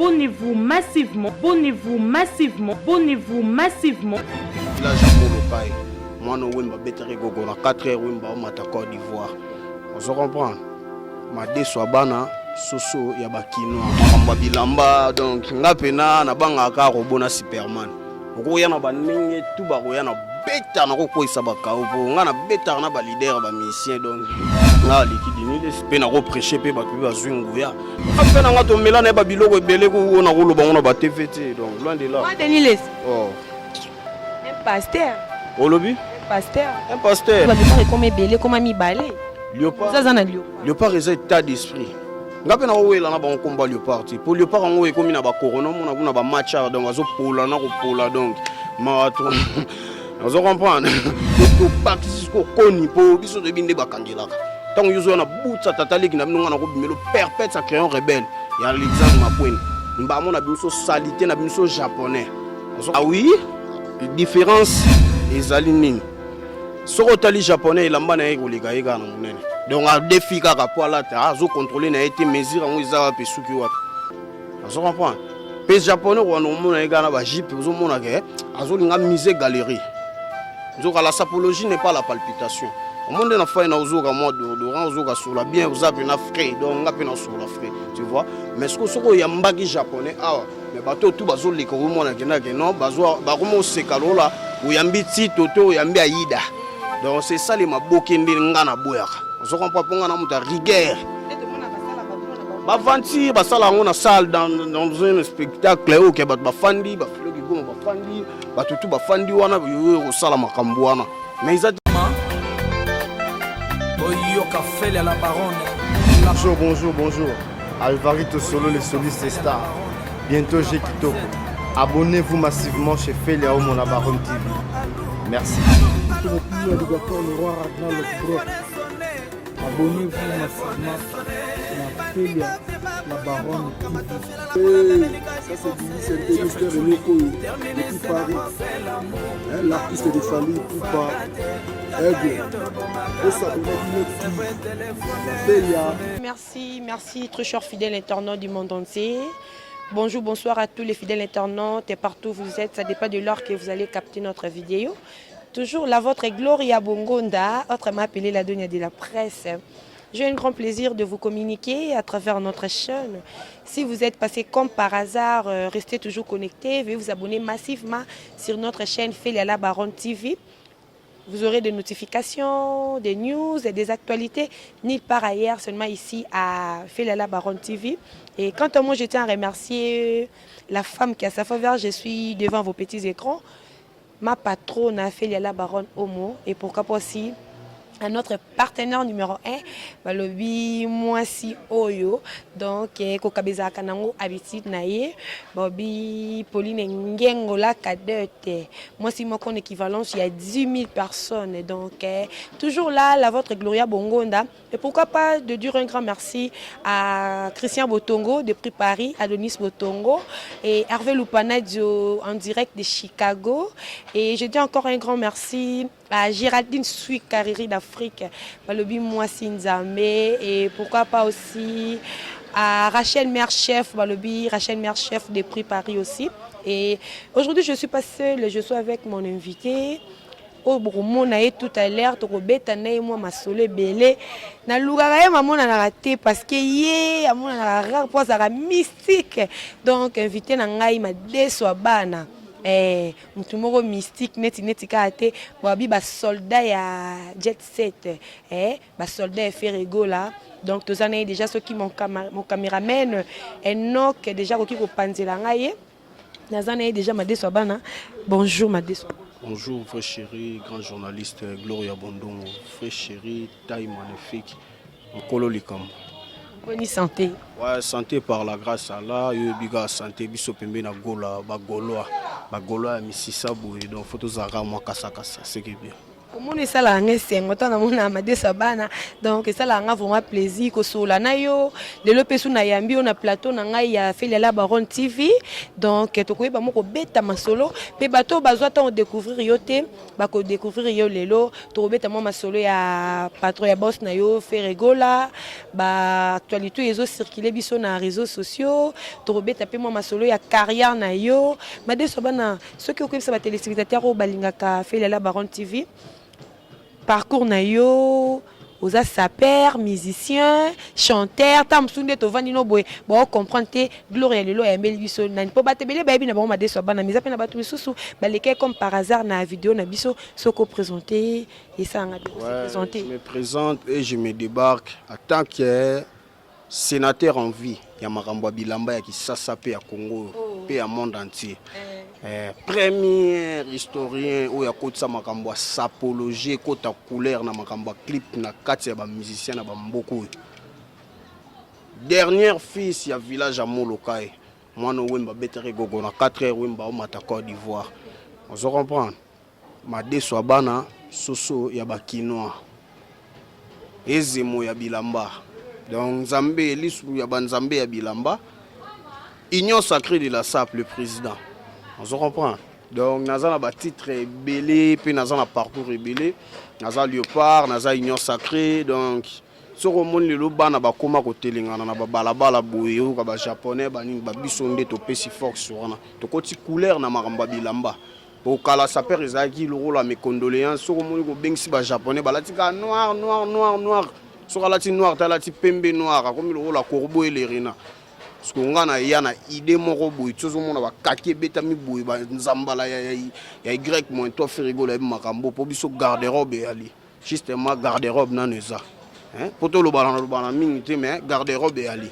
abonnez-vous massivement, abonnez-vous massivement, abonnez-vous massivement. Village à Molokai, moi no wimba betere gogo na 4h wimba au mata Côte d'Ivoire. On comprend. Ma déçoit bana soso ya bakino mamba bilamba donc ngapena na banga ka robona Superman. Okoya na banenge tout ba koya na beta na ko isa bakao po nga na beta na ba leader ba musicien donc nga likidini les pe na ko prêcher pe ba pe ba zwinguya. Apena nga to mela na ba biloko ebele ko na ko loba ngona ba TVT donc loin de là. Moi Denis Oh. Un pasteur. Olobi? Un pasteur. Un pasteur. Tu vas me comme ebele comme mi balé. Léopard. Ça na léopard. Léopard est état d'esprit. Ngape na owe la na ba combat léopard. Pour léopard on owe comme na ba corona mon na ba match donc azo pola na ko pola donc marathon. Vous comprenez? Ko parti ko koni po biso de binde ba kangelaka. Tant yuzo na butsa tatali na binonga na ko bimelo perpète sa crayon rebelle. Ya Alexandre Mapoine. Mba mon na biso salité na biso japonais. Ah oui, différence ezali nini? Sorotali japonais ilamba na yeko ligaïga na munene. Donc a défi kaka po la ta azo contrôler na été mesure ngo izaba pe suki wapi. Vous comprenez? Pe japonais ko no mona ega na ba jipe zo mona ke azo linga musée galerie. Donc la sapologie n'est pas la palpitation. Au monde na fa na ozoka moi d'oran ozoka sur la bien vous avez na frais donc ngape na sur la frais, tu vois? Mais ce que soko ya mbaki japonais ah mais bato tout bazo leka ko mona ke na ke non bazo ba komo sekalola uyambi ti toto uyambi aida. Donc c'est ça les maboke ndinga na boyaka. On comprend pas na muta rigueur. Ba vanti ba sala ngona salle dans un spectacle où ke ba fandi ba fleur ki goma ba fandi ba tutu ba fandi wana yo sala makambo wana. Mais ils Oyoka Feli à la baronne. Bonjour, bonjour, bonjour. Alvarito Solo, les solistes et stars. Bientôt j'ai Kitoko. Abonnez-vous massivement chez Felia au la baronne TV. Merci. Abonnez-vous massivement à Felia, la baronne TV. Ça c'est du ministère de l'écho depuis Paris. L'artiste de Fali Poupa. Merci, très chers fidèles internautes du monde entier. Bonjour, bonsoir à tous les fidèles internautes et partout où vous êtes. Ça dépend de l'heure que vous allez capter notre vidéo. Toujours la vôtre Gloria Bongonda, autrement appelée la Donia de la presse. J'ai un grand plaisir de vous communiquer à travers notre chaîne. Si vous êtes passé comme par hasard, restez toujours connectés. Veuillez vous abonner massivement sur notre chaîne Felia la Baronne TV. Vous aurez des notifications, des news et des actualités nulle part ailleurs, seulement ici à Felia la Baronne TV. Et quant à moi, je tiens à remercier la femme qui a sa faveur. Je suis devant vos petits écrans. Ma patronne a Felia la Baronne Homo. Et pourquoi pas aussi à notre partenaire numéro 1, Balobi Mwasi Oyo, donc Kokabeza Kanango habitude naie, Bobby Pauline Ngengola Kadete. Moi si mon équivalence, il y a 10 000 personnes, donc toujours là, la vôtre Gloria Bongonda. Et pourquoi pas de dire un grand merci à Christian Botongo de Prix Paris, Adonis Botongo et Hervé Lupanadio en direct de Chicago. Et je dis encore un grand merci à Géraldine Sui Kariri d'Afrique, Balobi Mwasi Nzamé, et pourquoi pas aussi à Rachel Mère-Chef, Balobi Rachel Mère-Chef de Prix Paris aussi. Et aujourd'hui je ne suis pas seule, je suis avec mon invité. Au Bromo naé tout à l'heure, tu robeta naé moi ma solé belé. Na lugaga maman na raté parce que yé amon na rare pour ça mystique. Donc invité na ngai ma déçoit bana. Mutumoko mystique neti kate babi ba soldat ya jet set ba soldat Ferrego là donc tous années déjà ceux qui mon caméraman Enoch déjà qui ko panzela ngai nazana déjà ma déçoit bana. Bonjour ma déçoit. Bonjour frère chéri, grand journaliste Gloria Bondongo, frère chéri, taille magnifique, Nkolo Likam. Bonne santé. Ouais, santé par la grâce à Allah, biga santé biso pembe na gola, bagoloa, misisa boy, donc photo zara moi kasa, c'est qui bien. Omoni sala nga sengo tana mona madesa bana donc sala nga vraiment plaisir ko sola na yo lelo pesu na yambi on a plateau na ngai ya Feli la Baronne TV donc to ko ba moko beta masolo pe bato bazwa ta découvrir yo te ba ko découvrir yo lelo to beta mo masolo ya patron ya boss na yo Ferregola ba actualité ezo circuler biso na réseaux sociaux to beta pe mo masolo ya carrière na yo madesa bana ceux qui occupent ba téléspectateurs au balingaka Feli la Baronne TV parcours na yo oza sapeur musicien chanteur tam sunde to vandi no boy bo comprendre te gloria lelo ya mbeli biso nani po batebele ba bina ba ma deso bana miza pe na batu misusu ba leke comme par hasard na vidéo na biso soko présenter et ça nga présenter. Je me présente et je me débarque en tant que sénateur en vie ya makambo bilamba ya Kisasa pe ya Congo pe ya monde entier. Premier historien où ya kotsa makambo sapologie kota couleur na makambo clip na kati ya ba musicien na ba mboko. Dernière fils ya village à Molokai. Mwana wemba betere gogo na 4h wemba au mata Côte d'Ivoire. On se comprend. Ma deso bana soso ya ba kinois. Ezemo ya bilamba. Donc Zambé lisu ya banzambe ya bilamba. Union sacrée de la SAP le président. On se comprend. Donc, nous avons un titre rebellé, puis nous avons un parcours rebellé. Nous avons Léopard, nous avons Union Sacrée. Donc, si on a le loba, nous avons comment côté les gens, nous avons balabala boyo, nous avons japonais, nous avons bisonde, nous avons si fort sur nous. Nous avons couleur na maramba bilamba. Pour kala saper ezaki le rôle à mes condoléances. Si on a le bengsi ba japonais, balatika noir, noir, noir, noir. Sur la noir, tu as la pembe noir, comme le rôle à corbeau et les rina. Parce qu'on a une idée moko boy tout le monde va kake beta mi boy ba nzambala ya y moins toi Ferregola makambo pour biso garde-robe ali justement garde-robe na neza hein pour tout le bana mingi mais garde-robe ali.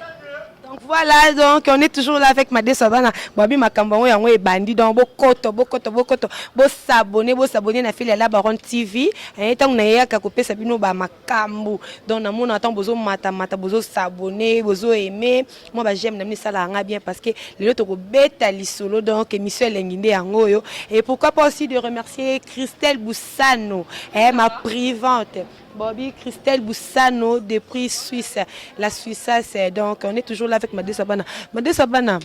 Donc voilà, donc on est toujours là avec Madé Sabana. Babi Makambango yango e bandi donc bokoto bo s'abonner na Feli la Baronne TV. Et tant na ya ka kopesa bino ba makambo. Donc na mona tant bozo mata bozo s'abonner, bozo aimer. Moi ba j'aime na mi sala nga bien parce que les autres ko beta lisolo donc émission lenginde yango yo. Et pourquoi pas aussi de remercier Christelle Boussano, ma privante. Bobby Christelle Boussano de prix Suisse. La Suisse, c'est donc on est toujours là avec Madé Sabana. Madé Sabana,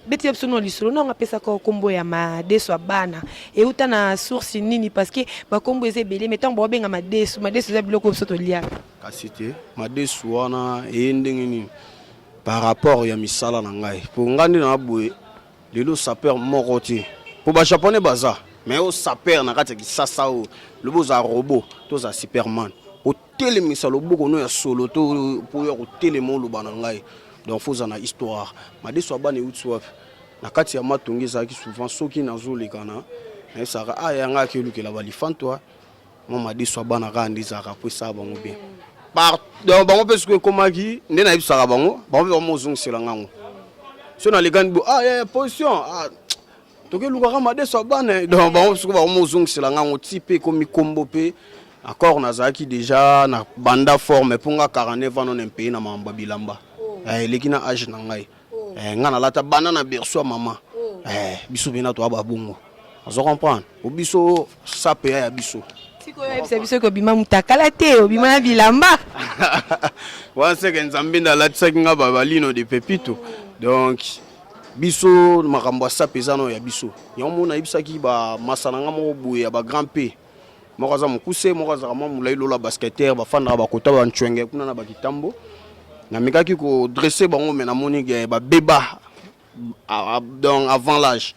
beti absolument lisolo non appelle ça combo ya Madé Sabana. Et uta na source nini parce que ba combo eze belé metant bobe nga Madé za biloko soto lia. Kasité Madé Souana et ndengeni par rapport ya misala na ngai. Pour ngandi na boye lelo sapeur moroti. Pour ba japonais baza mais au sapeur na kati Kisasa o le beau za robot to za Superman. Au télémisa le boko no ya solo to pour yo télémon lo banangai donc faut en histoire Madé Sabana utsuwa na kati ya matongi za ki souvent soki na zoli kana mais ça ya nga ke lukela bali fantoa moi Madé Sabana ka ndiza ka po sa bango bien par donc bango parce que komaki ndena ibisa bango bango mo zungsela ngango so na legandi ya position toke lukaka Madé Sabana donc bango parce que bango mo zungsela ngango type comme combo pe accord nazaki déjà na banda forme pour nga 49 ans non pays na mamba bilamba lekina âge na ngai nga na lata bana na berso mama biso bina to ababungo on comprendre o biso sape ya biso siko ya biso ko bima mutakala te o bima na bilamba wa seke nzambe na lata nga babalino de pepito donc biso makambo sape zano ya biso yomona ibisaki ba masana nga mo buya ba grand p mokaza mukuse mokaza kama mulai lola basketteur bafanda bakota ba ntwenge kuna na bakitambo na mikaki ko dresser bango mena moni ba beba donc avant l'âge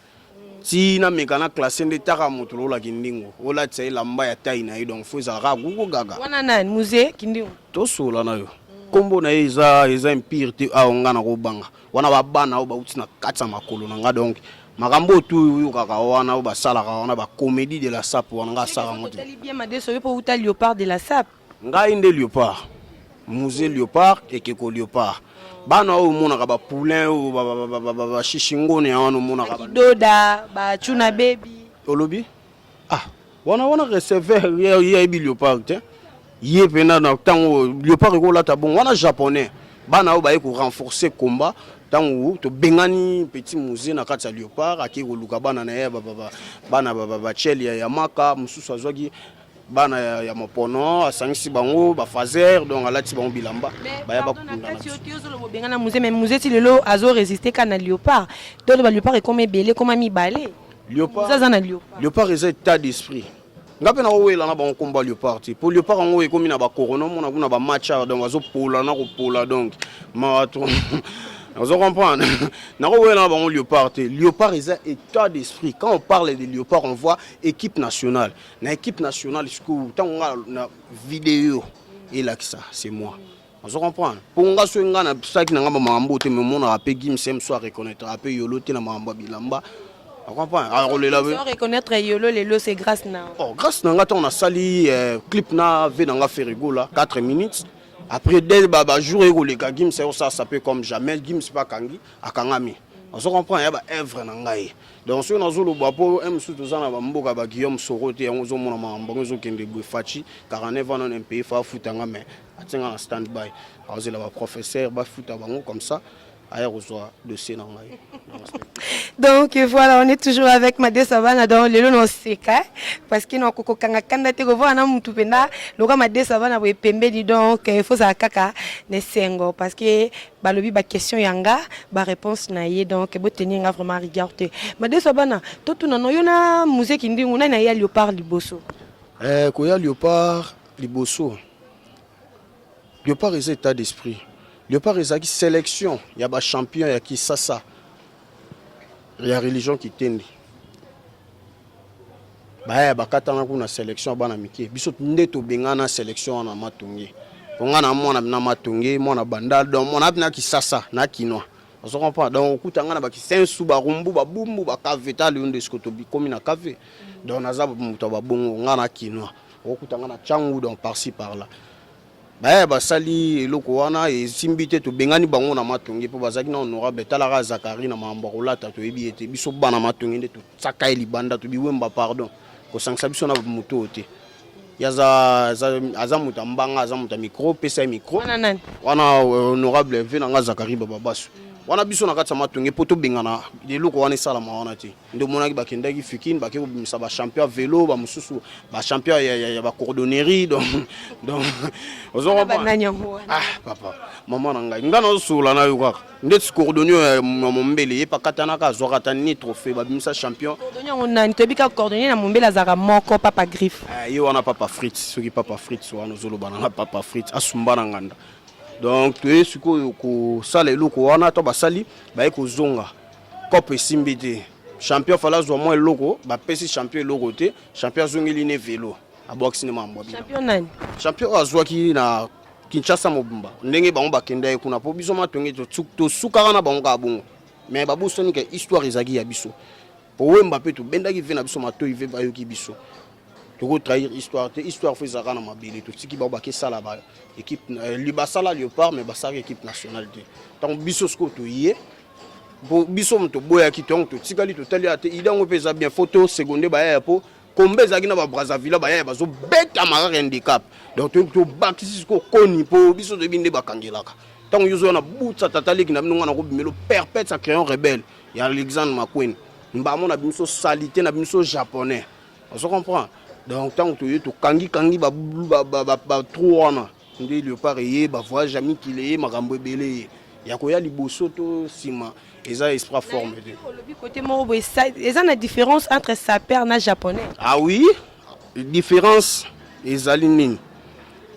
si na mekana classe ndetaka moto lola kindingo ola tsayi lamba ya tayi na donc faut za ra gugu gaga wana nani musée kindingo to sola na yo kombo na eza empire te aonga na ko banga wana ba bana ba uti na katsa makolo na nga donc makambo tu yu kaka wana ba sala wana ba comédie de la SAP wana nga sala ngoti tali bien Madé so po uta Léopard de la SAP nga inde Léopard musée Léopard et keko Léopard bana o mona ka ba poulain o ba shishingone wana mona ka ba doda ba tuna baby olobi wana recevoir ya bi Léopard te ye pena na tango Léopard ko la ta bon wana japonais bana o ba ko renforcer combat tango to bengani petit musée na kati ya Léopard aki ko luka bana na ye bana cheli ya maka mususu azwaki bana ya mopono asangisi bango ba fazer donc alati bango bilamba baya ba bengana musée mais musée ti lelo azo résister kana léopard donc ba léopard est comme belé comme mi balé léopard ça na léopard est état d'esprit ngape na owela na bango combat léopard ti pour léopard ngo e komi na ba corona mona kuna ba match donc azo pola na ko pola donc marathon vous comprenez? Léopard est un état d'esprit. Quand on parle de Léopard, on voit équipe nationale. Dans l'équipe nationale, quand on a une vidéo, et là, c'est moi. Vous comprenez? Pour nous, si on a ça qui n'a pas mambo, mais mon appel Gim sem soit reconnaître, appel Yolo te na mambo bilamba. Vous comprenez? Alors reconnaître Yolo lelo c'est grâce na. Oh, grâce na on a sali clip na ve na Ferrigo là 4 minutes. Après dès le jour où les gars Gims ça peut comme jamais Gims pas kangi akangami on se comprend ya ba œuvre na ngai donc si on a zolo bapo m surtout ça na mboka ba Guillaume Sorote ya ngozo mona mambo zo kende Fachi 49 ans un pays fa futanga mais atinga na stand by azo la professeur ba futa bango comme ça ailleurs reçoit de na ngai. Donc voilà, on est toujours avec Madé Savana dans le long seka parce que nous koko kanga kanda te revoir na mutu penda le roi Madé Savana we pembe di donc il faut ça kaka ne sengo parce que balobi ba question yanga ba réponse na yé donc bo tenir nga vraiment regarder Madé Savana to tu na no yona musée kindi nguna na ya léopard liboso ko ya léopard liboso léopard est état d'esprit léopard est qui sélection il y a ba champion ya qui ça il y a religion qui tende ba bakatana kuna sélection bana miki biso ndeto bengana sélection na matongi ngana mona na matongi mona bandal donc mona bina ki sasa na kinwa on se comprend donc kutanga ba ki sensu ba rumbu ba bumbu ba kaveta le onde skoto bi komi na kave donc naza muto ba bongo ngana kinwa okutanga na changu donc par-ci par-là ba sali eloko wana e simbite to bengani bango na matongi po bazaki na honorable talaka Zakari na mambo kolata to ebi ete biso bana matongi nde to tsaka elibanda to biwemba pardon ko sangsa biso na moto ote yaza azamuta mbanga azamuta micro pesa micro wana honorable vena nga Zakari baba basu wana biso na kati matongi poto bengana eloko wana sala ma wana te ndo monaki bakendaki fikine bakeko bimisa ba champion vélo ba mususu ba champion ya ba cordonnerie donc papa maman na ngai ngana sula na yuka ndeti cordonnier mombele pa katana ka zwaka ni trophée ba bimisa champion cordonnier on a ntebika cordonnier na mombele azaka moko papa griffe yo wana papa Fritz soki papa Fritz wana zolo bana papa Fritz asumba na nganda donc tu es siko ko sala eloko wana to basali ba ko zonga coupe simbité champion fala zo mo eloko ba pesi champion eloko te champion zongeli ne vélo a boxe ne mambo champion nani champion azwaki na Kinshasa mobumba ndenge bango bakenda kuna po biso matongi to sukara na bango ka bongo mais babu soni ke histoire ezaki ya biso po wemba pe to bendaki vena biso matoyi ve bayoki biso to trahir histoire te histoire faut ezaka na mabele to tiki ba ke sala ba équipe libasala léopard mais basaka équipe nationale te tant biso sko to yé biso mto boya ki to tikali to tali ate idango pesa bien photo seconde ba ya po kombe ezaki na ba Brazzaville ba ya bazo beta mara handicap donc to bakisi ko koni po biso de binde bakangelaka tant yuzo na butsa tatali na binonga na ko bimelo perpète sa crayon rebelle ya Alexandre Makwen mbamo na biso salité na biso japonais on se comprend donc tant que tu kangi ba trop wana ndé léopard yé ba voyage ami kilé makambo ebele ya ko ya liboso to sima eza esprit forme de le côté morobo eza na différence entre sapeur na japonais ah oui différence ezali nini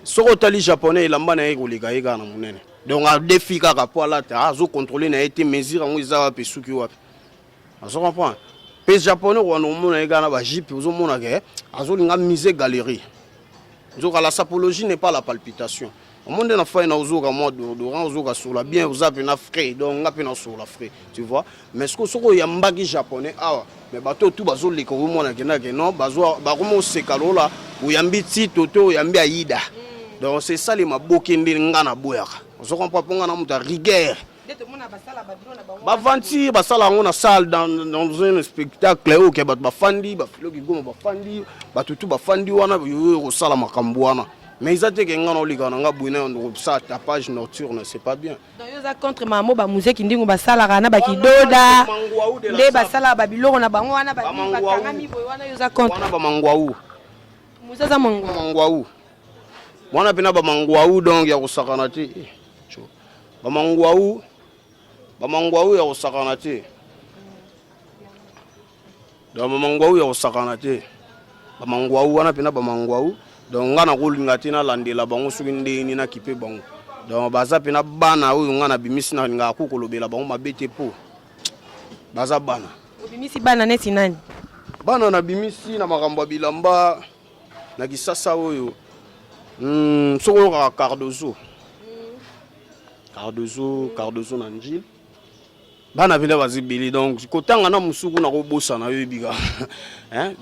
soko tali japonais elamba na eko lega ega na munene donc a défi kaka po la ta azo contrôler na été mesure ngo eza wa pesuki wapi azo comprendre pe japonais wana omona ega na ba jipe ozo mona ke azo linga mise galerie zoka la sapologie n'est pas la palpitation au monde na fa na ozoka moi d'orange ozoka sur la bien vous avez na frais donc ngapi na sur la frais tu vois mais ce que soko ya mbaki japonais ah mais bato tout bazo le ko mona ke na ke non bazo ba komo sekalola uyambi ti toto uyambi aida donc c'est ça les maboke ndi ngana boyaka ozo comprend ponga na muta rigueur ba vanti ba sala ngona salle dans un spectacle où ke ba fandi ba filo ki goma ba fandi ba tutu ba fandi wana yo sala makambo wana mais ils attaquent ngana liga na ngabuna on ça tapage nocturne c'est pas bien donc yo za contre mamo ba musée ki ndingo ba sala kana ba kidoda nde ba sala ba biloko na bango wana ba kanga mi boy wana yo za contre wana ba mangwaou Musaza Mangwa. Mangwaou. Mwana pena ba Mangwaou donc ya kosakana te. Ba Mangwaou ya kosakana te. Donc ba Mangwaou ya kosakana te. Ba Mangwaou wana pena ba Mangwaou donc ngana kolinga te na landela bango soki ndeni na kipe bango. Donc baza pena bana oyo ngana bimisi na nga ko kolobela bango mabete po. Baza bana. Bimisi bana neti nani? Bana na bimisi na makambo bilamba na kisasa oyo. Soko ka Cardozo na Njil. Bana vile bazibeli donc kotanga na musuku na kobosa na yo bika. Hein?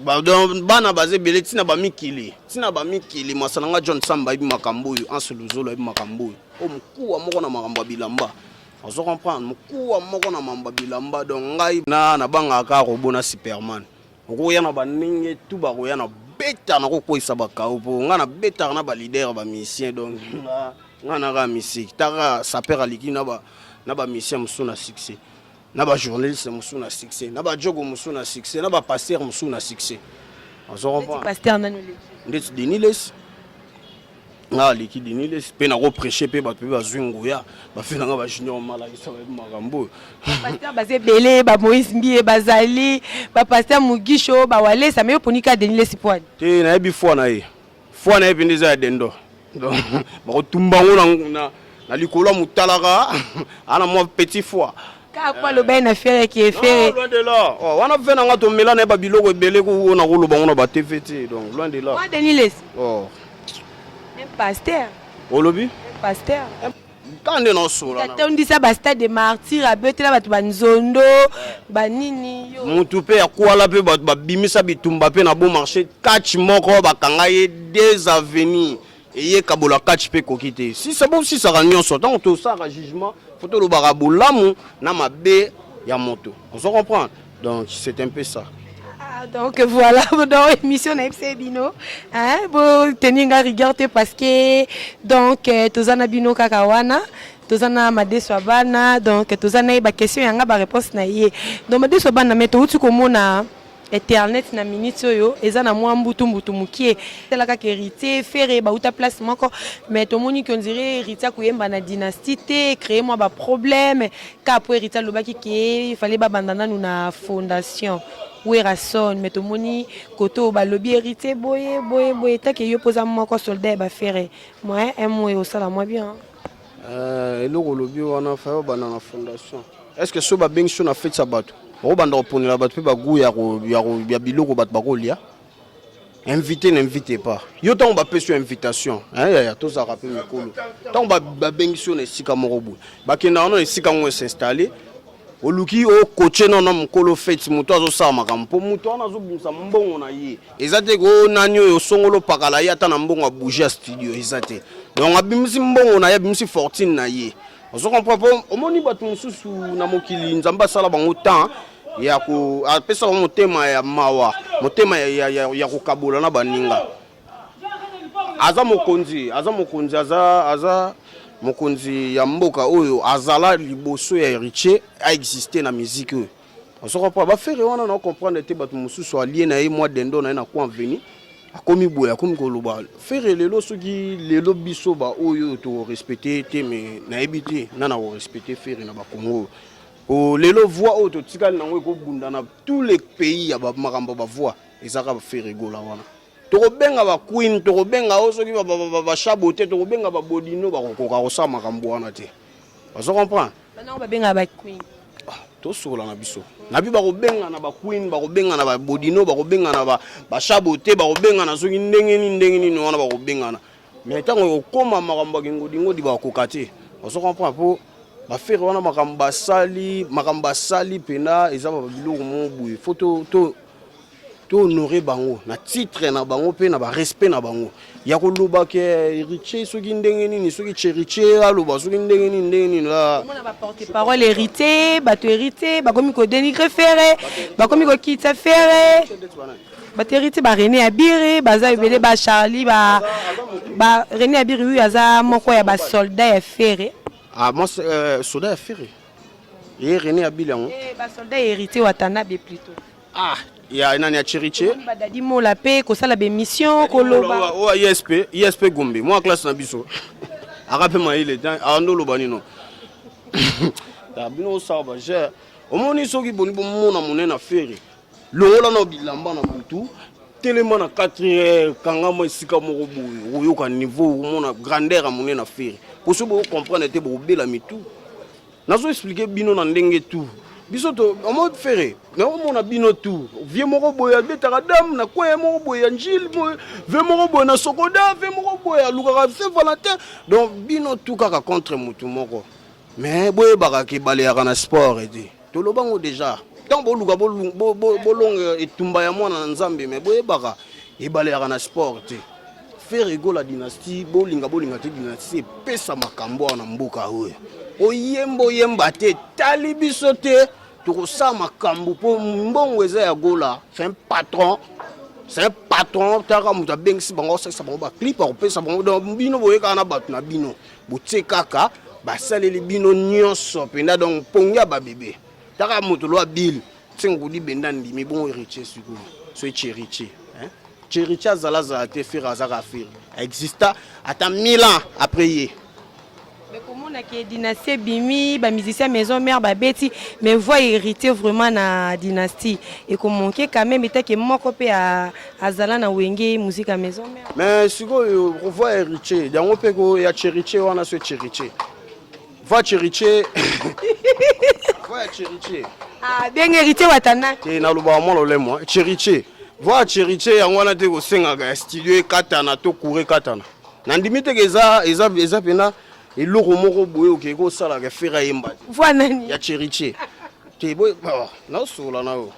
Bana bazibeli tina ba mikili. Tina ba mikili masananga John Samba ibi makambo yo anselozolo ibi makambo yo. O mukuwa moko na makambo bilamba. On se comprend mukuwa moko na makambo bilamba donc ngai na banga ka robona Superman. Okoya na baninge tu ba koya na beta na kokoisa bakao po nga na beta na ba leader ba musicien donc nga na ga musique taka saper aliki na ba musicien musu na succès na ba journaliste musu na succès na ba jogo musu na succès na ba pasteur musu na succès on se comprend pasteur nanoli ndeti Deniles nga liki Deniles pe na ko prêcher pe ba pe ba zwingoya ba fina nga ba junior mala isa ba makambo pasteur bazebele ba Moïse Ngie bazali ba pasteur Mugisho ba wale sa meyo ponika Deniles poine te na yebi foi na ye pendeza dendo donc ba ko tumbango na likolo mutalaka ana mo petit foi ka kwa lo ben na faire qui est fait loin de là wana vena nga to mela na ba biloko ebele ko na ko lo bango na ba TVT donc loin de là wa Deniles un pasteur olobi pasteur quand on sola on dit ça ba stade de martyr abetela batu banzondo banini yo mutu pe akwala pe batu ba bimisa bitumba pe na bon marché catch moko ba kangaye des avenirs et kabola catch pe kokite si c'est bon si ça ranyon so tant to ça jugement photo lo barabolamu na mabe ya moto on se comprend donc c'est un peu ça. Donc voilà, dans l'émission de Bino, hein, bon, tenir à regarder parce que donc tozana Bino kakawana, tozana made swabana, donc tozana iba question yanga ba réponse na ye. Donc made swabana meto utu komona internet na minute yo ezana mwa mbutu mukie tela ka hérité faire ba uta place moko mais to moni qu'on dirait hérité kuyemba na dynastie te créer moi ba problème ka po hérité lobaki ki fallait ba bandana na fondation Werason mais to moni koto ba lobby hérité boye ta ke yo posa moko soldat ba faire moi un mois au sala moi bien eloko lobby wana fa ba na fondation est-ce que so ba bengi na fait sabato o banda oponela bato pe bagu ya biloko bato bakolia invité n'invitez pas yo tant ba pe sur invitation hein ya to za rappel mikolo tant ba bengi sur na sika moko bu bakenda na sika ngo s'installer oluki o coacher na mukolo fete muto azo sa makampo muto na zo bimsa mbongo na ye ezate ko nani yo songolo pakala ya ta na mbongo a bouger studio ezate donc abimsi mbongo na ya bimsi fortune na ye on se comprend pas omoni bato mususu na mokili nzamba sala bango temps ya ko apesa motema ya mawa motema ya kokabola na baninga aza mokonzi ya mboka oyo azala liboso ya héritier a existé na musique oyo on se comprend ba faire wana na comprendre te bato mususu allié na ye moi dendo na ko venir akomi boya akomi koloba faire lelo soki lelo biso ba oyo to respecter te mais na ebité na ko respecter faire na ba Congo o lelo voix oyo to tikali nango ko bunda na tous les pays ya ba makambo ba voix ezaka ba faire gola wana to ko benga ba queen to ko benga o soki ba chabote to ko benga ba bodino ba ko ka sa makambo wana te on se comprend bana ba benga ba queen to sola na biso na bi ba ko benga na ba queen ba ko benga na ba bodino ba ko benga na ba chabote ba ko benga na soki ndenge ni wana ba ko benga na mais tango ko koma makambo kingo di ba ko kate on se comprend po ba faire wana makambo sali pena eza ba biloko mo buye photo to honorer bango na titre na bango pe na ba respect na bango ya ko loba ke héritier soki ndenge nini soki héritier aloba soki ndenge nini la on va porter parole hérité bato hérité ba komi ko dénigrer faire ba komi ko kitsa faire ba hérité ba René Abiri baza ebele ba Charlie ba René Abiri yu aza moko ya ba soldat ya faire moi soldat ya faire et René Abiri ba soldat hérité watana be plutôt ya nani ya Cheriche badadi mola pe ko sala be mission ko loba o ISP Gombe moi classe na biso arape maile dan ando loba nino ta bino saba je omoni soki boni bomona monena fere longola na bilamba na butu telema na 4 kanga mo sika moko boye oyoka niveau omona grandeur a monena fere pour ce bo comprendre te bo bela mitu nazo expliquer bino na ndenge tout biso to en mode ferré na omona bino tout vie moko boye betaka dame na kwa moko boye njil vie moko boye na sokoda vie moko boye lukaka Saint Valentin donc bino tout kaka contre mutu moko mais boye baka ki baleaka na sport edi to lobango déjà tant bo luka bolonga etumba ya mwana na nzambe mais boye baka e baleaka na sport te faire ego la dynastie bolinga te dynastie pesa makambo na mboka oyo oyemba te tali biso te tokosa makambo po mbongo eza ya gola c'est un patron taka muta bengisi bango sa bango ba clip akopesa bango donc bino boyeka na bato na bino botie kaka basaleli bino nyonso penda donc pongia ba bébé taka mutu lo bill tsengudi benda ndimi bon héritier siko so Cheriche Cheriche azala te faire azaka faire exista ata 1000 ans après ye. Mais comment on a qui dynastie bimi ba musicien maison mère ba beti mais voix hérité vraiment na dynastie et comment que quand même était que moko pe a azala na wenge musique à maison mère mais siko voix hérité dango pe ko ya Cheriche wana so Cheriche voix Cheriche voix Cheriche ah bien hérité watana te na luba mo le mo Cheriche voix Cheriche yango na te ko senga ga studio katana to courir katana na ndimite ke eza pena eloko moko boye oke ko sala ka fera yemba voix nani ya Cheriche te boye na sola na yo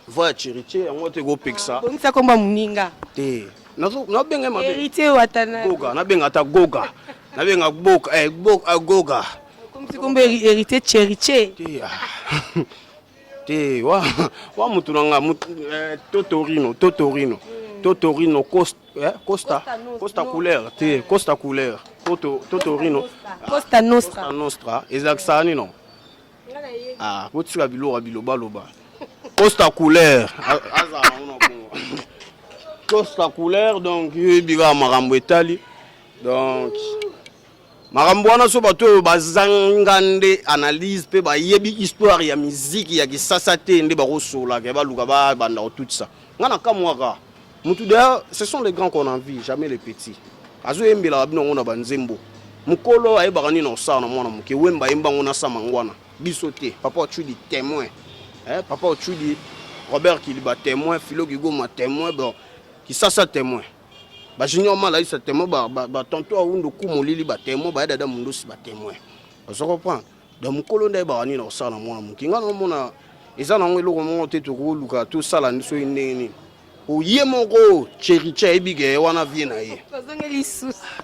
voix Cheriche yango te ko peksa bon ça komba muninga te na benga ma hérité watana goga na benga ta goga na benga boka goga comme si komba hérité Cheriche te wa mutu nanga Totorino Costa couleur te Costa couleur Totorino Costa Nostra exactement non ah botsika biloba Costa couleur Costa couleur donc biga marambo etali donc marambo wana so bato bazangande analyse pe ba yebi histoire ya musique ya kisasa te nde ba kosola ke ba luka ba banda tout ça ngana kamwaka mutu d'ailleurs ce sont les grands qu'on envie jamais les petits azo embela bino ngona banzembo mukolo ayebaka ni na osana mwana muke wemba yemba ngona sama ngwana biso te papa otudi témoin papa otudi Robert Kiliba témoin Philo Kigoma témoin bon kisasa témoin ba junior mala isa témoin ba tonto awundo kumolili ba témoin ba dada mundo si ba témoin on comprend donc mukolo ndé ba ni na osana mwana muke ngana mona eza na ngelo ko monte to ko luka to sala ndiso indeni oye moko Cheriche ebige wana vie na ye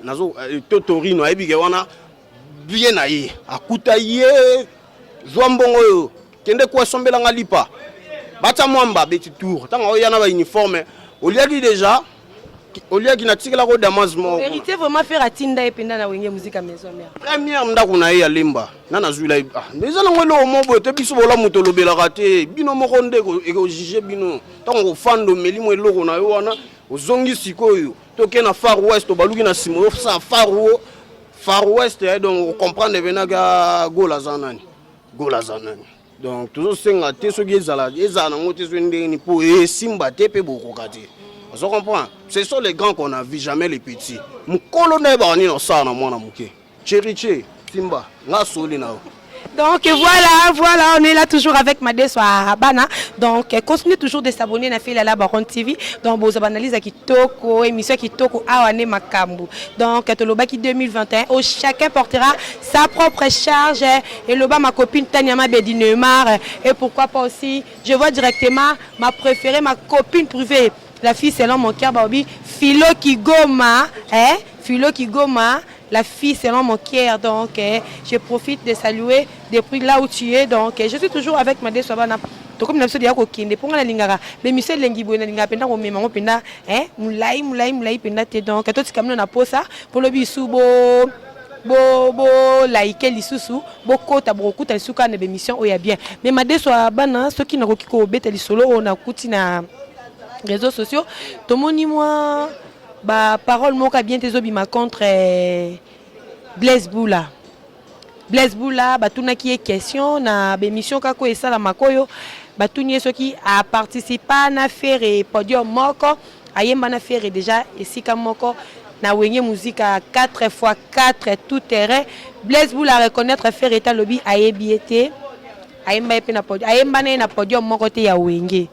nazo Totorino ebige wana vie na ye akuta ye zwambongo yo kende kwa sombela ngalipa bata mwamba beti tour tanga oyana ba uniforme oliaki déjà oliaki na tikela ko damazmo vérité vraiment faire atinda ependa na wenge musique à maison mère première ndako na ye ya lemba na zula mais za ngwelo mobo te biso bola muto lobela kate bino moko ndeko eko juger bino tango fando melimo eloko na yo wana ozongi sikoyo toke na Far West baluki na simo sa Far West donc comprendre benaga gola zanani donc toujours senga te soki ezala ngo te so ndeni po simba te pe boko kate. On comprend. Ce sont les grands qu'on a vu, jamais les petits. Mukolo ne ba ni no sa na mwana muke. Cheriche, Simba, nga soli na. Donc voilà, on est là toujours avec Madeso Habana. Donc continuez toujours de s'abonner à Fela Baron TV. Donc vos analyses à Kitoko, émission Kitoko Awane Makambu. Donc Tolobaki 2021, où chacun portera sa propre charge. Et Loba ma copine Tanyama Bedinemar. Et pourquoi pas aussi, je vois directement ma préférée, ma copine privée. La fille selon mon cœur, Babi, Philo Kigoma, la fille selon mon cœur. Donc, je profite de saluer depuis là où tu es. Donc, je suis toujours avec Madé Sobana. Donc, comme nous sommes dit, pour la lingara, mais monsieur Lengibo, la lingara, penda, on met mon penda, moulay, penda, donc, toi, tu camino na posa, pour le bisubo. like lisusu bokota bokuta lisuka na émission oya bien mais madeso bana ceux qui na kokiko beta lisolo on a kuti na réseaux sociaux tomoni moi ba parole moka bien tezobima contre Blaise Boula batuna qui est question na émission kako esala makoyo batuni soki a participer na faire et podium moko ayemba na faire déjà esika moko na wenge musique à 4x4 tout terrain Blaise Boula reconnaître faire état lobby ayebiete ayemba epe na podium ayemba na podium moko te ya wenge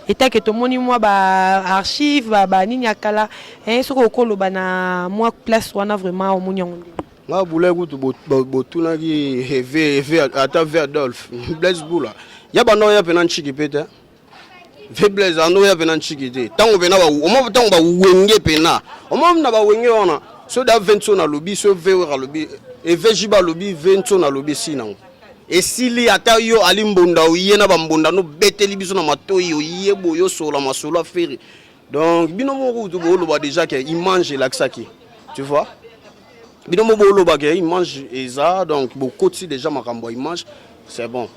eta que to moni moi ba archive ba nini akala soko okoloba na moi place wana vraiment au munyango nga bula kutu botuna ki eve ata ve Adolphe Blaise Boula ya bano ya pena nchiki peta ve Blaise ando ya pena nchiki te tango pena ba omo tango ba wenge pena omo na ba wenge wana so da 20 na lobby so ve wa lobby eve jiba lobby 20 na lobby sinango esili ata yo ali mbonda oye na ba mbonda no beteli biso na matoyi oye boyo sola masolo affaire donc bino mo kutu bolo ba déjà que il mange l'axaki tu vois bino bolo ba que il mange eza donc beaucoup déjà makambo il mange c'est bon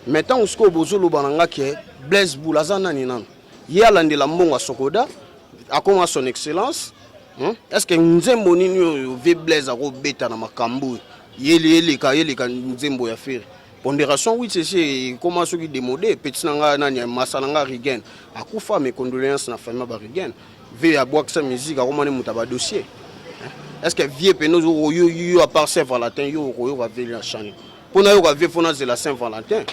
maintenant on sko bozolo bananga que Blaise Boula zana ni nan yala ndela mbonga sokoda akoma son excellence est-ce que nzembo nini yo ve Blaise ako beta na makambo yele ka nzembo ya faire pondération oui c'est comment ceux qui démodé petit nanga nani masalanga rigen akufa mes condoléances na famille ba rigen ve ya boire sa musique akoma ne mutaba dossier est-ce que vieux penos yo à part Saint-Valentin yo va venir chanter pour na yo va venir c'est la Saint-Valentin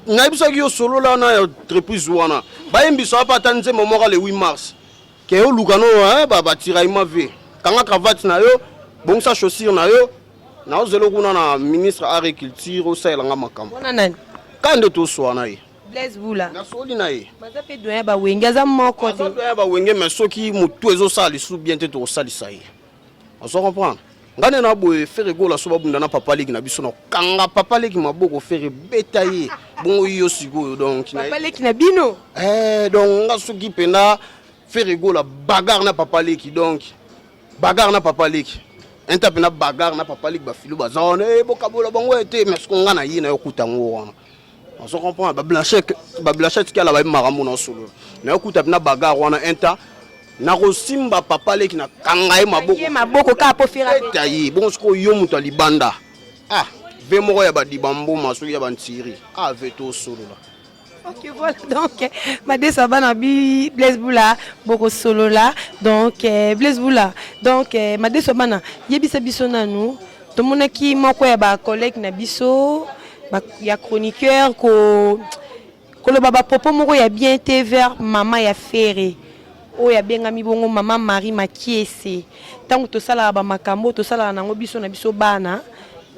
na biso yo solo là na entreprise wana ba yembiso pa tanze momora le 8 mars ke yo lukano ba tiraillement ve kanga cravate na yo bon sa chaussure na yo na ozelo kuna na ministre agriculture o sa elanga makambo wana nani kande to swana ye Blaise Boula na soli na ye baza pe doya ba wenge za moko te doya ba wenge mais soki mutu ezo sali sou bien te to sali sa ye on se comprend ngane na boye faire gola so babunda na papa leki na biso na kanga papa leki maboko faire betailler bon yo sigo donc papa leki na bino donc nga soki pena faire gola bagarre na papa leki donc bagarre na papa leki enta pena bagarre na papa leki ba filo bazone bokabola bango ete mais ko nga na yina yo kutango wana on se comprend ba blanchette ki ala ba marambo na solo na yo kuta pena bagarre wana enta na rosimba papa leki na kangaye maboko ka po fira tayi bon sko yo muto libanda ve moko ya ba dibambo maso ya ba ntiri ve to solo là. Ok voilà donc Made Sabana bi Blaise Boula boko solo là donc Blaise Boula donc Made Sabana yebisa biso nanu to monaki moko ya ba collègue na biso ya chroniqueur ko le baba popo moko ya bien été vers maman ya Ferré oya benga mi bongo maman Marie Makiese tango to sala ba makambo to sala nango biso na biso bana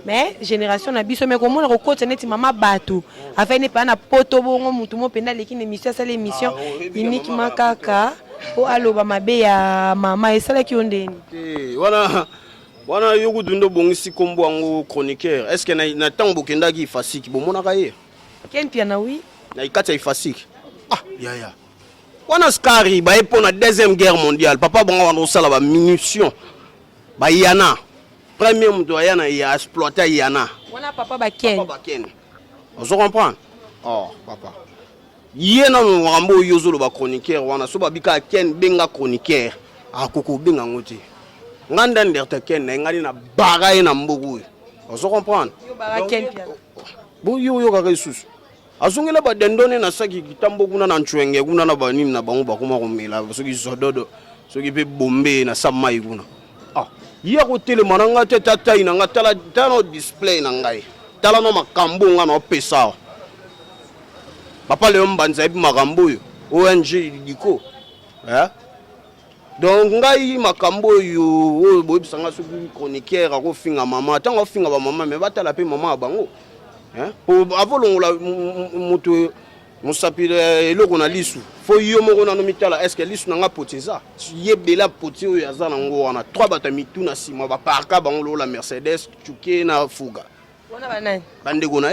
mais génération na biso mais comment le côté neti maman bato afin ne pas na poto bongo mutu mo penda leki ne mission ça l'émission uniquement kaka o aloba mabe ya mama esala ki ondeni wana yoku dundo bongisi kombo ngo chroniqueur est-ce que na tango bokenda ki fasiki bomona kaye ken piana oui na ikata ifasiki ya wana skari ba epo na deuxième guerre mondiale papa bongo wana osala ba munition ba yana premier muto yana ya exploiter yana wana papa ba ken on se comprend papa yena no rambo yozolo ba chroniqueur wana so ba bika ken benga chroniqueur akoko benga ngoti nganda nderte ken na ngani na bagaye na mbogo on se comprend yo ba ken pia bo yo ka resus azungela ba dendone na saki kitambo kuna na nchwenge kuna na banini na bango bakoma komela soki zododo soki pe bombe na samai kuna ya ko tele mananga te tata ina ngata tala display na ngai tala no makambo nga no pesa papa le mbanza bi makambo yo ONG diko donc ngai makambo yo bo bisanga soki chroniqueur ko finga mama tanga finga ba mama me batala pe mama bango pour avolongola mutu musapile eloko na lisu fo yo moko na no mitala est-ce que lisu nanga poteza yebela poti oyo azana ngo wana trois bata mituna sima ba parka bango la Mercedes chuke na fuga wana banani bande gona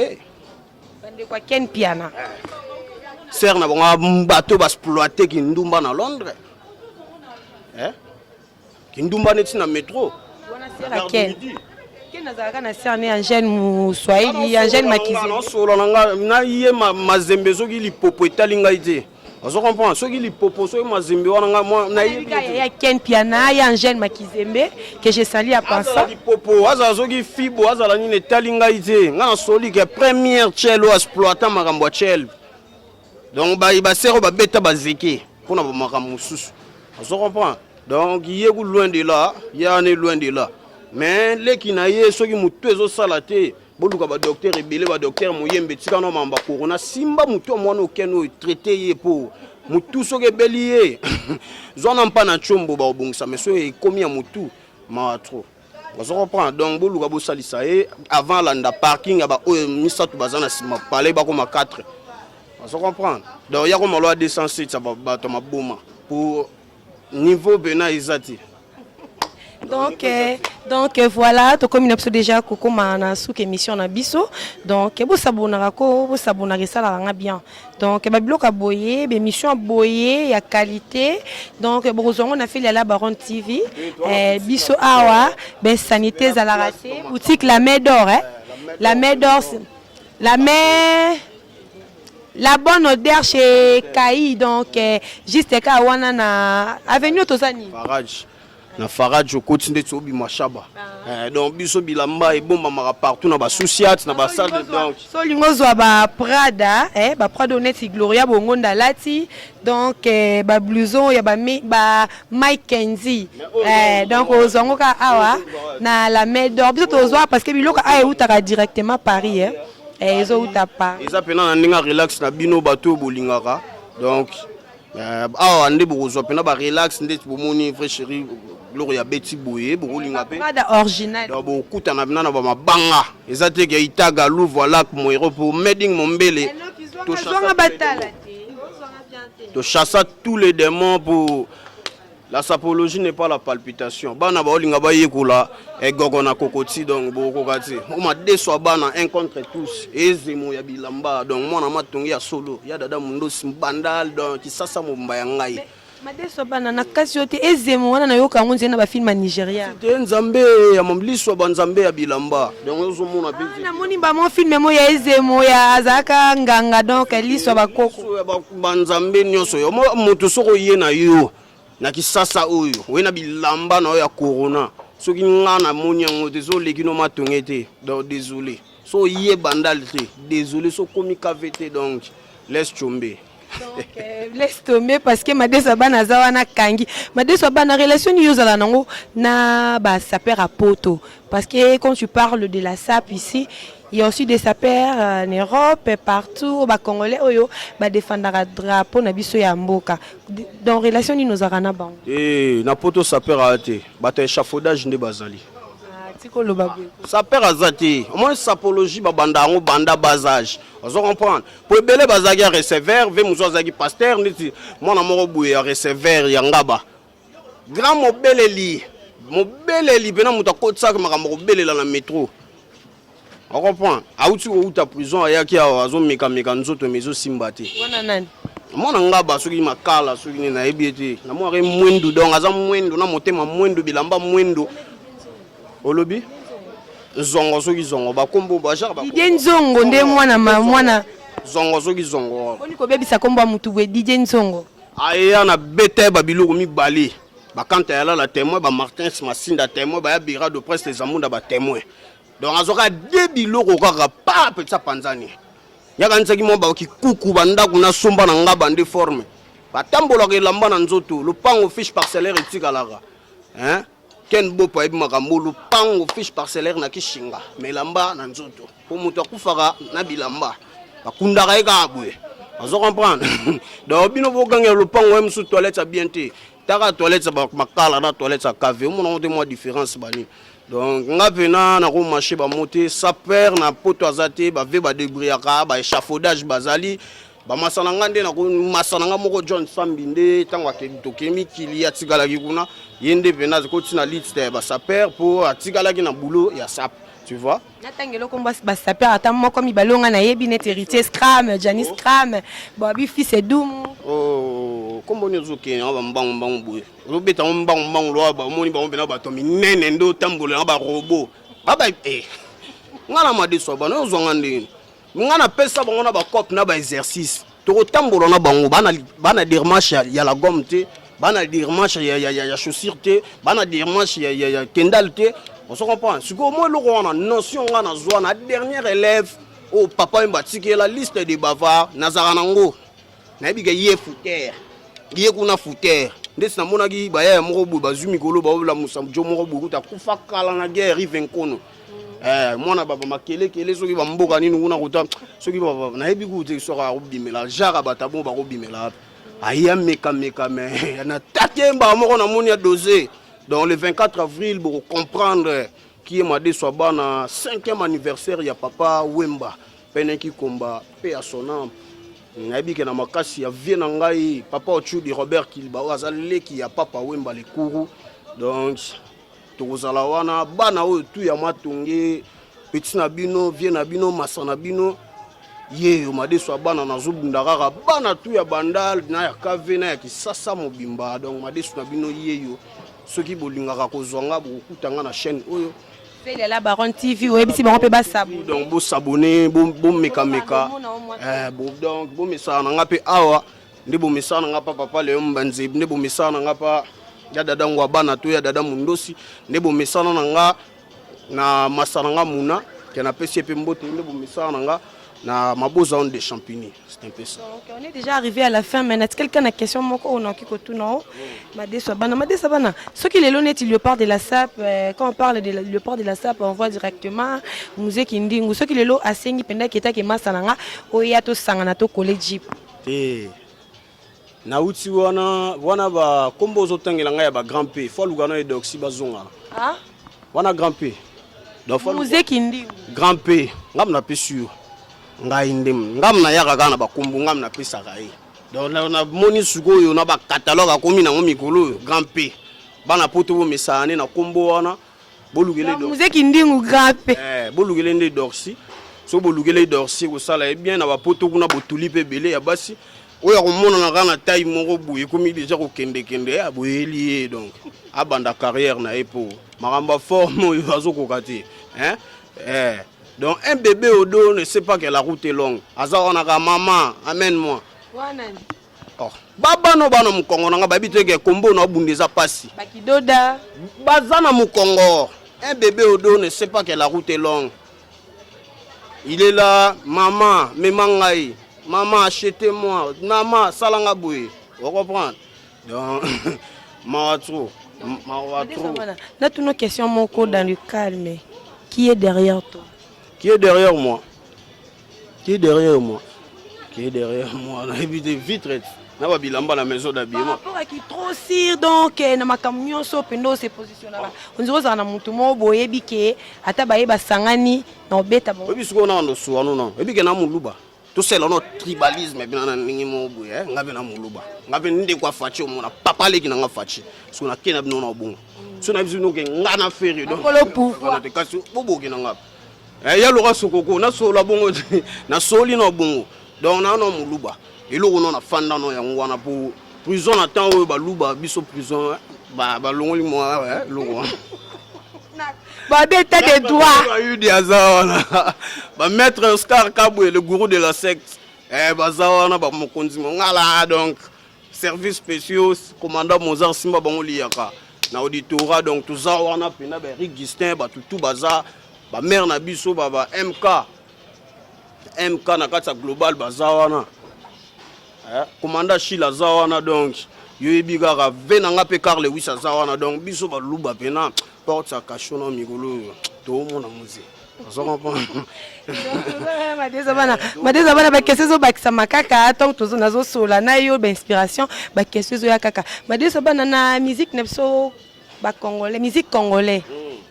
bande kwa ken piana ser na bango bato ba exploiter ki ndumba na Londres ki ndumba neti na métro wana sera ken nazalaka na cerné Angèle Moussouaili, Angèle Makizé. Non solo na yé mazembe soki lipopo etali ngai te. Ozo comprendre soki lipopo soki mazembe wana nga moi na yé. Il y a Ken Piana, il y a Angèle Makizembe que je salue à passant. Lipopo azala soki fibo azala nini etali ngai te. Nga na soli ke première chelo exploitant makambo chel. Donc ba sero ba beta ba zeke pona ba makambo mususu. Ozo comprendre. Donc yé ku loin de là, ya ne loin de là. Mais les qui naïe ceux qui mutu ezo salate boluka ba docteur ebele ba docteur moyembe tika no mamba corona simba mutu mwana okeno traité ye pour mutu soke belier zona mpa na chombo ba obongisa mais so e komi ya mutu ma trop vous comprenez donc boluka bo salisa e avant landa parking ba o misatu bazana sima parler ba comme 4 vous comprenez donc ya comme loi 207 ça ba to maboma pour niveau bena izati. Donc voilà, to comme une déjà koko na sous émission na biso. Donc bo sabonaka ko bo sabonaka sala nga bien. Donc ba bloka boyer, be émission boyer ya qualité. Donc bozongo na fait la Baron TV. Biso awa, ben sanité za la raté, boutique la Mer d'Or hein. La Mer d'Or la bonne odeur chez Kai donc juste ka wana na avenue Tozani. Farage. Na Farage au quotidien de Obi Machaba. Donc biso bilamba et bomba mara partout na ba sociat na ba salle de donc. So lingo zo ba Prada ba Prada honnête Gloria bongonda lati donc ba blouson ya ba Mike Kenzie. Donc ozongo ka awa na la Mer d'Or biso tozo parce que biloko a utaka directement Paris hein. Ils ont tapé. Ils appellent un ninga relax na bino bateau bolingaka. Donc ande bozo pena ba relax ndeti bomoni vrai chéri Gloria Betty Boye bolinga pe. Pas d'original. Donc bokuta na bina na ba mabanga. Ezate ke itaga lu voilà mo héros pour Meding Mombele. To chassa tous les démons pour la sapologie n'est pas la palpitation. Bana ba olinga ba yekola e gogona kokoti donc boko kati. O ma deso bana un contre tous. Ezemo ya bilamba donc mwana matongi ya solo. Ya dada mundo simbandal donc kisasa mumba ya ngai. Ma deso bana na kasi yote ezemo wana na yoka ngonze na ba film ya Nigeria. Te nzambe ya mambliso ba nzambe ya bilamba. Donc ozo mona pe. Na moni ba mo film mo ya ezemo ya azaka nganga donc liso ba koko. Ba nzambe nyoso yo moto soko ye na yo. Na kisasa oyo wena bilamba na ya corona soki ngana moni yango désolé kino matongete donc désolé so yé bandal te désolé so komi kavete donc laisse tomber. Donc laisse tomber parce que Madessa bana zawana kangi Madessa bana relation ni yozala nango na ba saper à poto parce que quand tu parles de la SAP ici il y a aussi des sapeurs en Europe et partout ba congolais oyo ba défendre drapeau na biso ya mboka donc relation ni nos arana ba na poto sapeur até ba ta échafaudage nde bazali tikolo babwe sapeur azati au moins sapologie ba banda ngo banda basage on comprendre pour belé bazaki receveur ve muzo azaki pasteur niti mona moko buye receveur ya ngaba grand mobeleli bena mutakotsa makambo belela na métro. On comprend. Aouti ou ta prison ayaki azo meka nzoto mezo simbati. Wana nani? Mona ngaba soki makala soki na ebiete. Na mo re mwendu donc aza mwendu na motema mwendu bilamba mwendu. Olobi? Zongo soki zongo ba kombo ba jar ba. Didien Zongo nde mwana. Zongo soki zongo. Oni ko bebisa kombo mutu we Didien Zongo. Aya na bete ba biloko mi bali. Ba kanta ya la témoin ba Martin Masinda témoin ba ya bira de presse les amunda ba témoin. Donc azoka debilo kokaka pa petsa panzani yaka nsaki mo ba ki kuku banda kuna somba na ngaba ndé forme batambola ke lamba na nzoto le pango fiche parcellaire etikalaka hein ken bopa ebi makambo le pango fiche parcellaire na kishinga mais lamba na nzoto po muto akufaka na bilamba bakundaka eka abwe azo comprendre donc bino boganga le pango em sous toilette a bien té taka toilette ba makala na toilette a cave on a moi différence bani. Donc nga pena na ko marché ba monter sapeur na poto azate ba ve ba débriaka ba échafaudage bazali ba masana ngande na ko masana nga moko John Sambinde tangwa ke tokemi kili atikala ki kuna yende pena ko tina liste ba sapeur pour atikala ki na boulot ya sap tu vois natangelo ko ba sapeur ata moko mi balonga na yebi net héritier Scram Janis Scram ba bi fils edum oh kombo nyozo ke na ba mbangu boye robeta mbangu lo ba moni ba mbena ba to minene ndo tambola ba robot baba ngana madeso bana ozonga ndini ngana pesa bango na ba cop na ba exercice to tambola na bango bana dermache ya la gomme te bana dermache ya chaussure te bana dermache ya kendal te on se comprend si ko mo lo na notion ngana zwa na dernier élève au papa mbatiki la liste de bavards nazara nango na biga ye fouter ye kuna fouter ndesi na monaki ba ya moko bu bazumi kolo ba la musa jo moko bu ta kufa kala na guerre rive nkono mwana baba makele kele soki ba mboka nini kuna kuta soki baba na yebi ku te soka robimela jara batabo ba robimela aya meka mais na takemba moko na moni ya dosé donc le 24 avril pour comprendre qui est madé soba na 5e anniversaire ya papa Wemba peneki komba pe à son âme nabi ke na makasi ya vie na ngai papa Ochudi Robert Kilba azalé ki ya papa Wemba le kourou donc tozala wana bana oyo tu ya matonge petit na bino vie na bino masana bino ye o madé soba na zobunda kaka bana tu ya bandal na ya kave na ya kisasa mobimba donc madé na bino yeyo soki bolingaka kozwanga bokutanga na chaîne oyo Feli la Baronne TV ou ebisi ba pe ba s'abonner donc bo s'abonner bo meka donc bo message na nga pe awa ndi bo message na nga papa le mbanze ndi bo message na nga pa ya dada ngwa bana to ya dada mundosi ndi bo message na nga na masana nga muna ke na pesi pe mbote ndi bo message na nga na maboza on de champigny c'est un peu ça. Donc on est déjà arrivé à la fin mais est-ce quelqu'un a question moko ou non kiko tout non Madé Sabana ce qui est l'honnête le port de la SAP quand on parle de le port de la SAP on voit directement musée kindingu ce qui est lo asengi penda kita ke masananga oya to sangana to college na uti wana ba kombo zotangela nga ya ba grand P faut lugano et doxy bazonga ah wana grand P donc musée kindingu grand P ngam na pe sûr ngai ndem ngam na yaka kana bakumbu ngam na pesa kai donc na moni suko yo na ba catalogue akomi na mikolo grand P bana poto bo mesane na kombo wana bolugele do musée kindingu grand P bolugele nde dorsi so bolugele dorsi ko sala bien na ba poto kuna botuli pe belé ya basi oya ko mona na kana taille moko buye komi déjà ko kende ya boyeli donc abanda carrière na epo maramba forme yo azoko kati donc un bébé au dos ne sait pas que la route est longue. Azarona maman, amène-moi. Oh, baba no bana mukongo nga babite ke kombo na bundeza pasi. Bakidoda. Bazana mukongo. Un bébé au dos ne sait pas que la route est longue. Il est là, maman, memangai. Maman, achetez-moi. Maman, salanga boué. Vous comprenez? Donc, maratro. Là, toutes nos questions moko dans le calme. Qui est derrière toi? Qui est derrière moi? Qui est derrière moi? Qui est derrière moi? On a évité vite. On a bilamba la maison d'habillement. Par rapport à qui trop sire donc na makamyo so pendo se positionnera. On dirait ça na mutu mo boye bike ata baye basangani na obeta bon. Obi suko na ndo so non. Ebi ke na muluba. To sel no tribalisme bi na ningi mo boye ngabe na muluba. Ngabe nde kwa fachi mo na papa leki na nga fachi. So na kena bi no na bongo. So na bizu no ke ngana feri donc. Kolo pouvoir. Na te kasi bobo ke na nga. Ya loka sokoko na so la bongo na soli no bongo donc na no muluba eloko no na fanda no ya ngwana pour prison na temps oyo baluba biso prison ba longoli mo loko ba beta des doigts ba yu dia zawana ba maître Oscar Kabwe le gourou de la secte bazawana ba mokonzi ngala donc service spéciaux commandant Mozart Simba bango liaka na auditorat donc tout ça wana pena ba Rick Gistin ba tout baza ba mère na biso baba MK na kata global bazawana commandant Chila zawana donc yo ebiga ka venanga pe Carl Lewis zawana donc biso ba luba pena porte sa kashona migolo to mona muzi ça comprend madeza bana ba kesezo ba kisama kaka tant tozo nazo sola na yo ba inspiration ba kesezo ya kaka madeza bana na musique nepso ba congolais musique congolais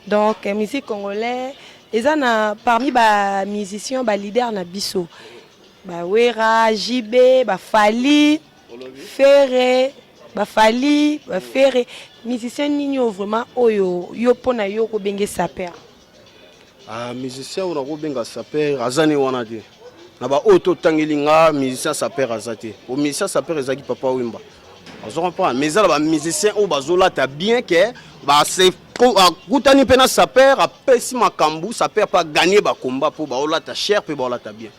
donc musique congolais et ça na parmi ba musiciens ba leader na biso ba Wera JB ba Fali Ferré ba Fali ba Ferré musicien nino vraiment oyo yo pona yo ko benge saper musicien on a ko benga saper azani wana te na ba auto tangelinga musicien saper azate o musicien saper ezaki papa Wemba on se comprend mais ça ba musicien o bazola ta bien que ba se akutani mpe na saper apesi makambo saper mpe aganye bakomba mpo baolata cher mpe baolata bien.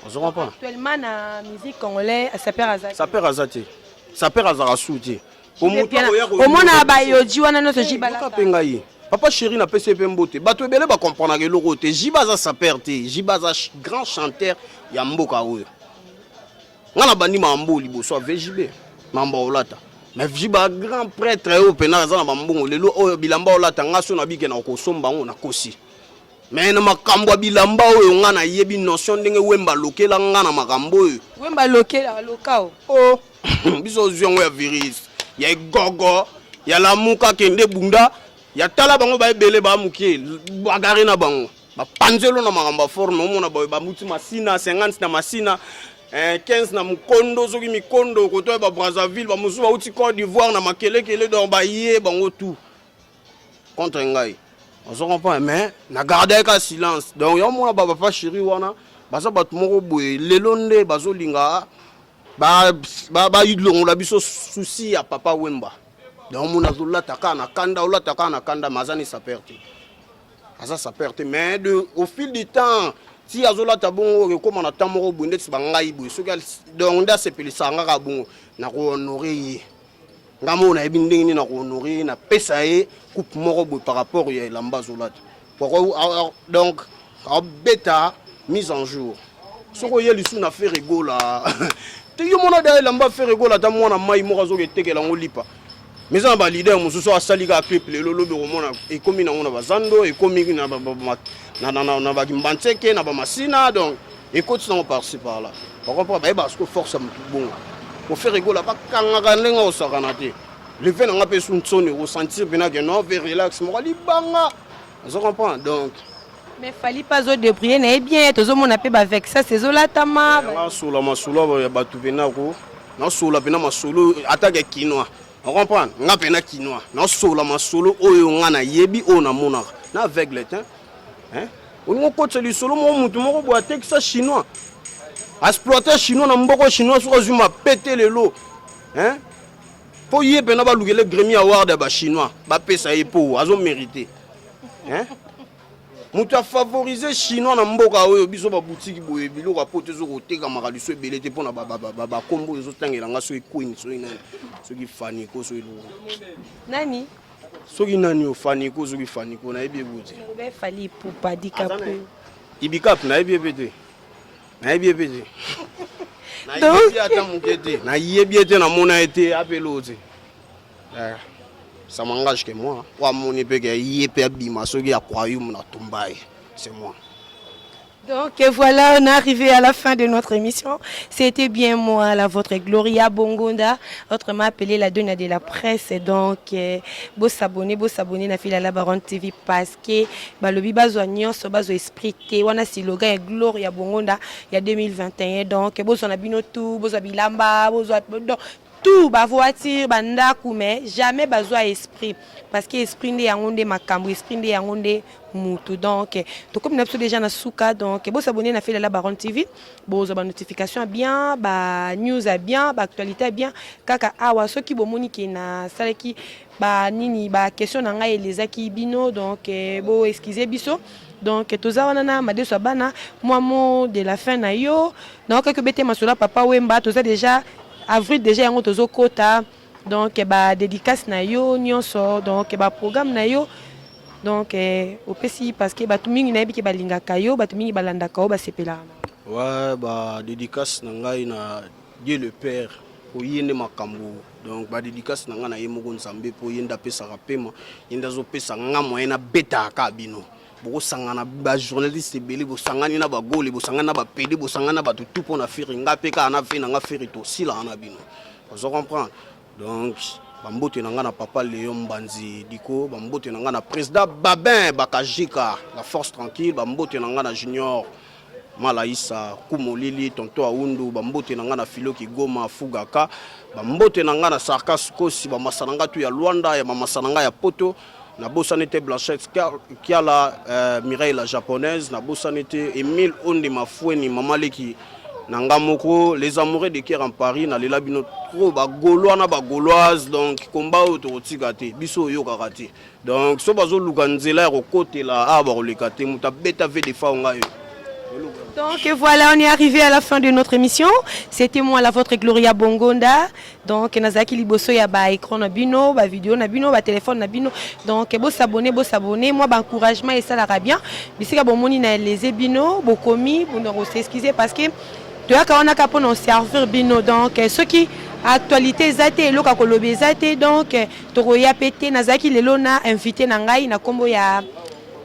Actuellement na musique congolais saper aza saper aza te saper azaka su te omona bayoji wana nyonso jibalaka mpe ngai papa chéri napesi mpe mbote bato ebele bakomprendaka eloko te jiba aza saper te jiba aza grand chanteur ya mboka oyo nga na bandima ya mbo liboso ave jibe mamba olata mais jiba grand prêtre oyo mpena aza na bambongo lelo oyo bilamba olata nga so nabike na kosomba yango nakosi mais na makambo ya bilamba oyo nga nayebi notion ndenge wemba lokela nga na makambo oyo wemba lokela lokao o biso ozwi yango ya virus ya egogo ya lamuka kende bunda ya tala bango baebele bamuke bagari na bango bapanzelo na makambo ya forme omona bamuti masina 50 na masina 15 na mukondo soki mikondo koto ba Brazzaville ba musu bauti Côte d'Ivoire na makelekele donc ba yé bango tout contre ngai on se comprend mais na garder ka silence donc yo mona ba papa chéri wana baza batu moko boye lelo nde bazolinga ba yidlongo la biso souci ya papa Wemba donc mona zolata kana kanda olata kana kanda mazani sa perte asa sa perte mais au fil du temps si azola tabongo comme on attend moko bonde ti bangai boy so donc nda sepelisa ngaka bongo na ko honorer ngamo na ebindingi ni na ko honorer na pesa e coupe moko boy par rapport ya lamba zolata donc beta mise en jour soko yeli sou na fait rigola te yo mona da lamba fait rigola ta mona mai moko zo ketekela ngolipa mais ça ba leader mususu asali ka clip lelo lobe komona e komi na ngona bazando e komi na na bakimbantseke na bamasina donc écoute ça on par-ci par là par contre ba parce que force am bon on fait rigoler pas kangaka ndenga osakana te le fait na ngape suntsone ressentir bena que non vers relax mo libanga on comprend donc mais fallait pas zo débrouiller na bien tozo mona pe ba vexa ces olatama na solo masolo ya batu bena ko na solo bena masolo attaque kinoa on comprend nga pena kinoa na solo masolo oyo nga na yebi o na monaka na aveugle te hein on ngo ko tseli solo mo mutu moko bo attaque ça chinois exploiter chinois na mboko chinois so zuma péter lelo hein po ye pena ba lugele Grammy Award ba chinois ba pesa ye po azo mériter hein mutu a favoriser chinois na mboka oyo biso ba boutique boye biloko apote zo koteka makaliso ebele te pona ba kombo ezo tangela nga so queen so ina so ki fani ko so ilo nani soki nani ofani ko soki fani ko na ebi ebuti be fali pupa dikapo ibikap na ebi ebete na ebi ebete na ebi ata mukete na yebi ete na mona ete apelo te ça m'engage que moi wa moni pe ke yepe abima soki ya royaume na tombaye c'est moi. Donc voilà, on est arrivé à la fin de notre émission. C'était bien moi, la votre Gloria Bongonda, autrement appelée la donna de la presse. Donc, beau s'abonner na fila la Baron TV parce que balobi bazo nyonso bazo esprit te wana slogan Gloria Bongonda il y a 2021. Donc, beau son abino tout, beau bilamba, beau tout ba voiture banda mais jamais besoin esprit parce que esprit nde yangonde makambo esprit nde yangonde mutu donc to comme n'a déjà na souka donc bo s'abonner na fait la Baron TV bo za ba notification bien ba news bien ba actualité bien kaka awa soki bo moniki na salaki ba nini ba question na ngai elezaki bino donc bo excusez biso donc toza wana na madeso bana moi mot de la fin na yo donc que bete masola papa Wemba toza déjà avril déjà yango tozo kota donc ba dédicace na yo nyonso donc ba programme na yo donc au pesi parce que batu mingi na bi ke balingaka yo batu mingi balandaka yo ba sepela ouais ba dédicace na ngai na Dieu le Père po yende makambo donc ba dédicace na nga na yemo nzambe po yenda pesa rapema yenda zo pesa nga moyena beta ka bino boko sangana ba journaliste belé bo sangani na ba gole bo sangana na ba pede bo sangana ba tout pour na faire nga pe ka na fe na nga faire to sila na bino vous comprenez donc bambote na nga na papa Léon Mbanzi diko bambote na nga na président Babin Bakajika la force tranquille bambote na nga na junior Malaïsa Kumolili tonto Aundu bambote na nga na Filoki Goma Fugaka bambote na nga na Sarkas Kosi ba masananga tu ya Luanda ya mama sananga ya Poto na bosanete Blanchette Kiala Mireille la japonaise na bosanete Emile Ondi Mafweni Mamaleki Nangamoko, les amoureux de Kier en Paris, na lela bino trop ba gaulois na ba gauloise donc combat autorotigate biso yo karate. Donc so bazo lukanzela ko côté là a ba lekate muta beta ve de fa nga yo. Donc voilà, on est arrivé à la fin de notre émission. C'était moi, la vôtre Gloria Bongonda. Donc Nazaki Liboso ya ba écran na bino, ba vidéo na bino, ba téléphone na bino. Donc beau s'abonner, moi ba encouragement et ça la bien. Bisika bon moni na les bino, bo komi, bo no s'excuser parce que tu as quand on a capon on servir bino. Donc ceux qui actualité zate loka kolobe zate donc toroya pété Nazaki lelo na invité na ngai na kombo ya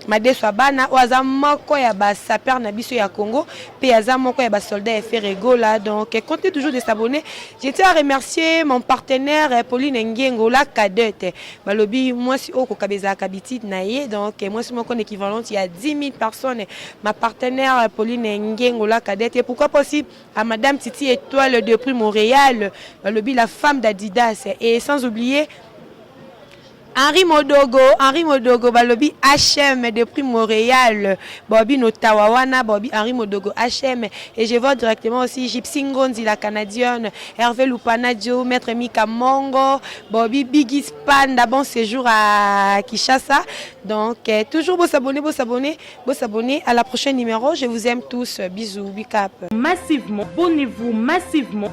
Madeso Abana oaza moko ya ba saper na biso ya Congo pe aza moko ya ba soldat FREGO là donc comptez toujours de s'abonner. Je tiens à remercier mon partenaire Pauline Ngengo la cadette balobi moi si oko kabeza kabiti na ye donc moi si mon équivalente il y a 10 000 personnes ma partenaire Pauline Ngengo la cadette et pourquoi pas aussi à madame Titi Étoile de Prix Montréal balobi la femme d'Adidas et sans oublier Henri Modogo, balobi HM depuis Montréal, Bobby Notawawana, Bobby Henri Modogo HM et je vois directement aussi Gypsy Ngonzi la canadienne, Hervé Lupanadio, Maître Mika Mongo, Bobby Biggie Span, bon séjour à Kinshasa. Donc toujours beau s'abonner, à la prochaine numéro. Je vous aime tous, bisous, big up. Massivement, abonnez-vous massivement.